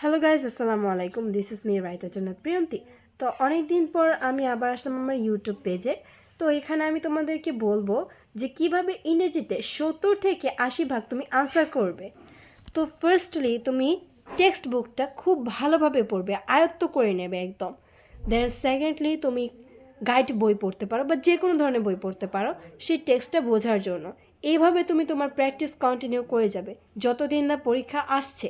Hello guys, আসসালামু আলাইকুম। This is me raita জান্নাত প্রিয়ন্তি। তো অনেক দিন পর আমি আবার আসলাম আমার ইউটিউব পেজে। তো এখানে আমি তোমাদেরকে বলবো যে কিভাবে ইংরেজিতে 70 থেকে 80 ভাগ তুমি আনসার করবে। তো ফার্স্টলি তুমি টেক্সট বুকটা খুব ভালোভাবে পড়বে, আয়ত্ত করে নেবে একদম। দেন সেকেন্ডলি তুমি গাইড বই পড়তে পারো বা যে কোনো ধরনের বই পড়তে পারো সেই টেক্সটটা বোঝার জন্য। এইভাবে তুমি তোমার প্র্যাকটিস কন্টিনিউ করে যাবে যতদিন না পরীক্ষা আসছে।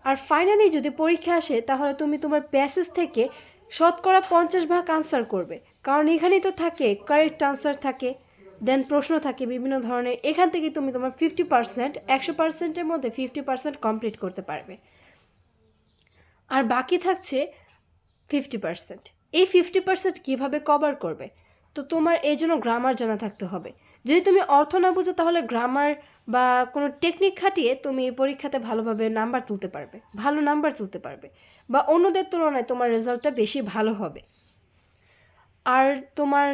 আর ফাইনালি যদি পরীক্ষা আসে তাহলে তুমি তোমার প্যাসেজ থেকে শতকরা 50 ভাগ আনসার করবে, কারণ এখানেই তো থাকে কারেক্ট আনসার থাকে, দেন প্রশ্ন থাকে বিভিন্ন ধরনের। এখান থেকে তুমি তোমার 50%, 100%-এর মধ্যে 50% কমপ্লিট করতে পারবে, আর বাকি থাকছে 50%। এই 50% কীভাবে কভার করবে? তো তোমার এই জন্য গ্রামার জানা থাকতে হবে। যদি তুমি অর্থ না বুঝো তাহলে গ্রামার বা কোনো টেকনিক খাটিয়ে তুমি পরীক্ষাতে ভালোভাবে নাম্বার তুলতে পারবে, ভালো নাম্বার তুলতে পারবে, বা অন্যদের তুলনায় তোমার রেজাল্টটা বেশি ভালো হবে। আর তোমার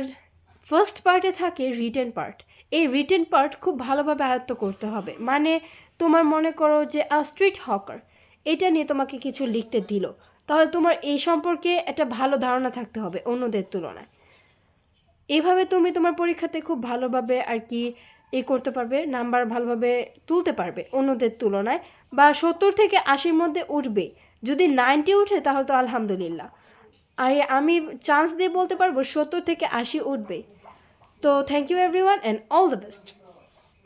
ফার্স্ট পার্টে থাকে রিটেন পার্ট। এই রিটেন পার্ট খুব ভালোভাবে আয়ত্ত করতে হবে। মানে তোমার মনে করো যে স্ট্রিট হকার, এটা নিয়ে তোমাকে কিছু লিখতে দিল, তাহলে তোমার এই সম্পর্কে একটা ভালো ধারণা থাকতে হবে অন্যদের তুলনায়। এইভাবে তুমি তোমার পরীক্ষাতে খুব ভালোভাবে আর কি করতে পারবে, নাম্বার ভালোভাবে তুলতে পারবে অন্যদের তুলনায়। বা 70 থেকে 80-র মধ্যে উঠবে। যদি 90 উঠে তাহলে তো আলহামদুলিল্লাহ। আর আমি চান্স দিয়ে বলতে পারবো 70 থেকে 80 উঠবে। তো thank you everyone and all the best.